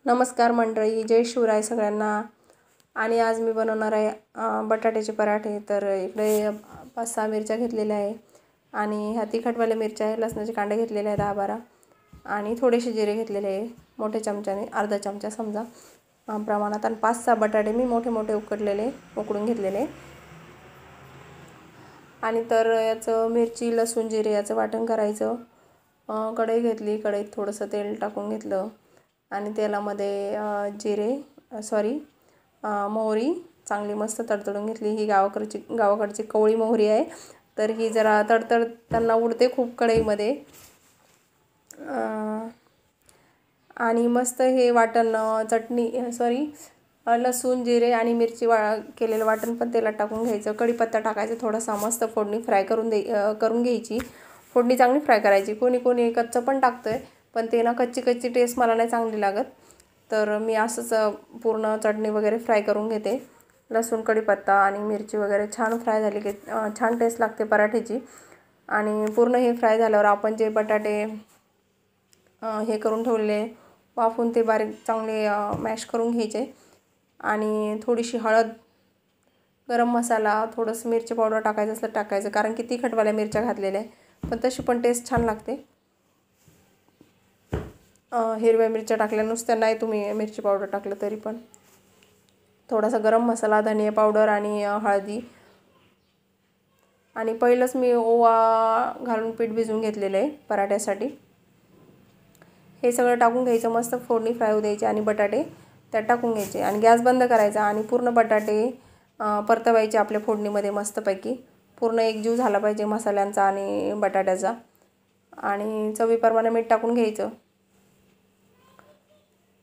नमस्कार मंडळी, जय शिवराय सगळ्यांना। आणि आज मी बनवणार आहे बटाट्याचे पराठे। तर इकडे 5-6 मिरच्या घेतलेल्या आहे आणि ह्या तिखटवाल्या मिरच्या आहे, लसणाचे कांडे घेतलेले आहे 10-12 आणि थोडेसे जिरे घेतलेले आहे मोठ्या चमच्याने, अर्धा चमचा समजा प्रमाणात। आणि 5-6 बटाटे मी मोठे मोठे उकडून घेतलेले। आणि तर याचं मिरची लसूण जिरे याचं वाटण करायचं। कढई घेतली, कढईत थोडंसं तेल टाकून घेतलं आणि तेलामध्ये मोहरी चांगली मस्त तडतडून घेतली। ही गावाकडची कवळी मोहरी आहे, तर ही जरा तडतडताना उडते खूप कढईमध्ये। आणि मस्त हे वाटण लसूण जिरे आणि मिरची केलेलं वाटण पण तेलात टाकून घ्यायचं। कढीपत्ता टाकायचा थोडासा, मस्त फोडणी करून घ्यायची। फोडणी चांगली फ्राय करायची। कोणी कच्चं पण टाकतंय, पण ते ना कच्ची टेस्ट मला नाही चांगली लागत, तर मी असंच पूर्ण चटणी वगैरे फ्राय करून घेते। लसूण कढीपत्ता आणि मिरची वगैरे छान फ्राय झाली की छान टेस्ट लागते पराठ्याची। आणि पूर्ण हे फ्राय झाल्यावर आपण जे बटाटे हे करून ठेवलेले वाफून ते बारीक चांगले मॅश करून घ्यायचे। आणि थोडीशी हळद, गरम मसाला, थोडंसं मिरची पावडर टाकायचं असलं टाकायचं, कारण की तिखटवाल्या मिरच्या घातलेल्या आहे, पण तशी पण टेस्ट छान लागते। हिरव्या मिरच्या टाकल्या नुसत्या नाही, तुम्ही मिरची पावडर टाकलं तरी पण। थोडासा गरम मसाला, धनिया पावडर आणि हळदी। आणि पहिलंच मी ओवा घालून पीठ भिजवून घेतलेलं आहे पराठ्यासाठी। हे सगळं टाकून घ्यायचं, मस्त फोडणी फ्राय होऊ द्यायची आणि बटाटे त्यात टाकून घ्यायचे आणि गॅस बंद करायचा आणि पूर्ण बटाटे परतवायचे आपल्या फोडणीमध्ये मस्तपैकी। पूर्ण एकजीव झाला पाहिजे मसाल्यांचा आणि बटाट्याचा। आणि चवीप्रमाणे मीठ टाकून घ्यायचं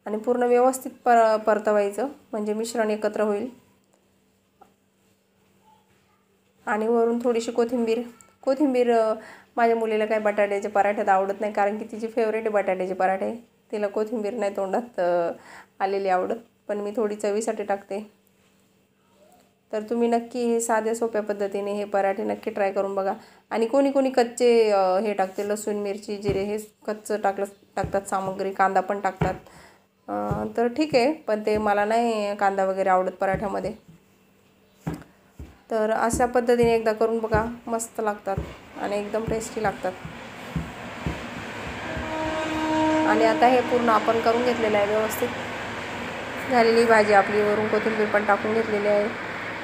आणि पूर्ण व्यवस्थित परतवायचं, म्हणजे मिश्रण एकत्र होईल। आणि वरून थोडीशी कोथिंबीर माझ्या मुलीला काय बटाट्याचे पराठ्यात आवडत नाही, कारण की तिची फेवरेट आहे बटाट्याचे पराठे। तिला कोथिंबीर नाही तोंडात आलेली आवडत, पण मी थोडी चवीसाठी टाकते। तर तुम्ही नक्की हे साध्या सोप्या पद्धतीने हे पराठे नक्की ट्राय करून बघा। आणि कोणी कच्चे हे टाकते, लसूण मिरची जिरे हे कच्चं टाकतात सामग्री, कांदा पण टाकतात, तर ठीक आहे, पण ते मला नाही कांदा वगैरे आवडत पराठ्यामध्ये। तर अशा पद्धतीने एकदा करून बघा, मस्त लागतात आणि एकदम टेस्टी लागतात। आणि आता हे पूर्ण आपण करून घेतलेलं आहे, व्यवस्थित झालेली भाजी आपली, वरून कोथिंबीर पण टाकून घेतलेली आहे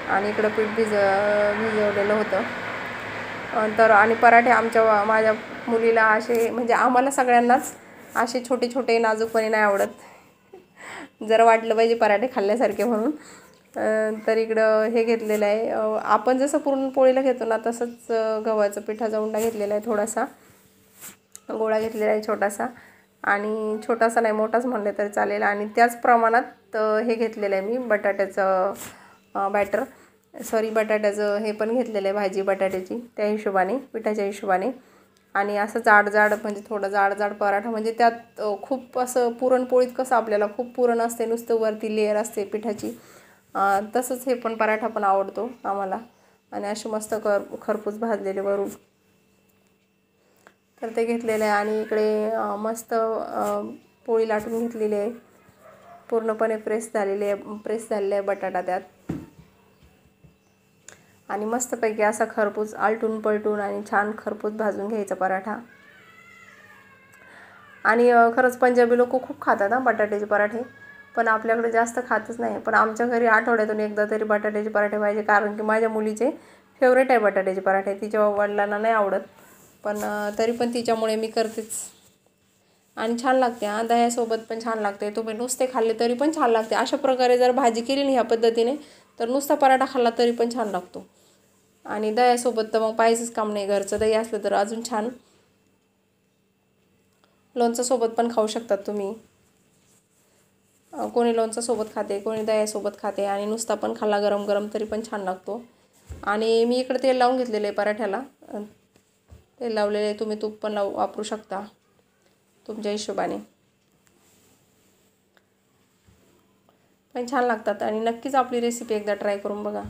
आणि इकडं पीठ भिजवलेलं होतं। तर आणि पराठे माझ्या मुलीला असे, म्हणजे आम्हाला सगळ्यांनाच असे छोटे छोटे नाजूकपणे नाही आवडत, जरा वाटलं पाहिजे पराठे खाल्ल्यासारखे म्हणून। तर इकडं हे घेतलेलं आहे, आपण जसं पुरणपोळीला घेतो ना तसंच गव्हाचं पिठाचा उंडा घेतलेला आहे, थोडासा गोळा घेतलेला आहे छोटासा, आणि छोटासा नाही मोठाच म्हणले तरी चालेल। आणि त्याच प्रमाणात हे घेतलेलं आहे मी बटाट्याचं बटाट्याचं हे पण घेतलेलं आहे, भाजी बटाट्याची, त्या हिशोबाने पिठाच्या हिशोबाने। आणि असं जाड म्हणजे थोडं जाड पराठा, म्हणजे त्यात खूप असं पुरणपोळीत कसं आपल्याला खूप पुरण असते, नुसतं वरती लेअर असते पिठाची, तसंच हे पण पराठा पण आवडतो आम्हाला। आणि असे मस्त खरपूस भाजलेले वरून, तर ते घेतलेलं आहे। आणि इकडे मस्त पोळी लाटून घेतलेली आहे, पूर्णपणे प्रेस झालेले आहे बटाटा त्यात। आणि मस्तपैकी असा खरपूस आलटून पलटून आणि छान खरपूस भाजून घ्यायचा पराठा। आणि खरंच पंजाबी लोक खूप खातात बटाट्याचे पराठे, पण आपल्याकडे जास्त खातच नाही। पण आमच्या घरी आठवड्यातून एकदा तरी बटाट्याचे पराठे पाहिजे, कारण की माझ्या मुलीचे फेवरेट आहे बटाट्याचे पराठे। तिच्या वडिलांना नाही आवडत, पण तरी पण तिच्यामुळे मी करतेच। आणि छान लागते, दह्यासोबत पण छान लागते, तुम्ही नुसते खाल्ले तरी पण छान लागते। अशा प्रकारे जर भाजी केली ना ह्या पद्धतीने, तर नुसता पराठा खाल्ला तरी पण छान लागतो। आणि दह्यासोबत तर मग पाहिजेच काम नाही, घरचं दही असलं तर अजून छान। लोणच्यासोबत पण खाऊ शकतात तुम्ही, कोणी लोणच्यासोबत खाते, कोणी दह्यासोबत खाते, आणि नुसता पण खाल्ला गरम गरम तरी पण छान लागतो। आणि मी इकडे तेल लावून घेतलेलं आहे पराठ्याला, तेल लावलेले, तुम्ही तूप पण वापरू शकता तुमच्या हिशोबाने, पण छान लागतात। आणि नक्कीच आपली रेसिपी एकदा ट्राय करून बघा,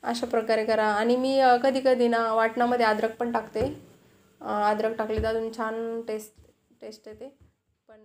अशा प्रकारे करा। आणि मी कधी ना वाटणामध्ये अद्रक पण टाकते, अद्रक टाकले तर अजून छान टेस्ट येते, पण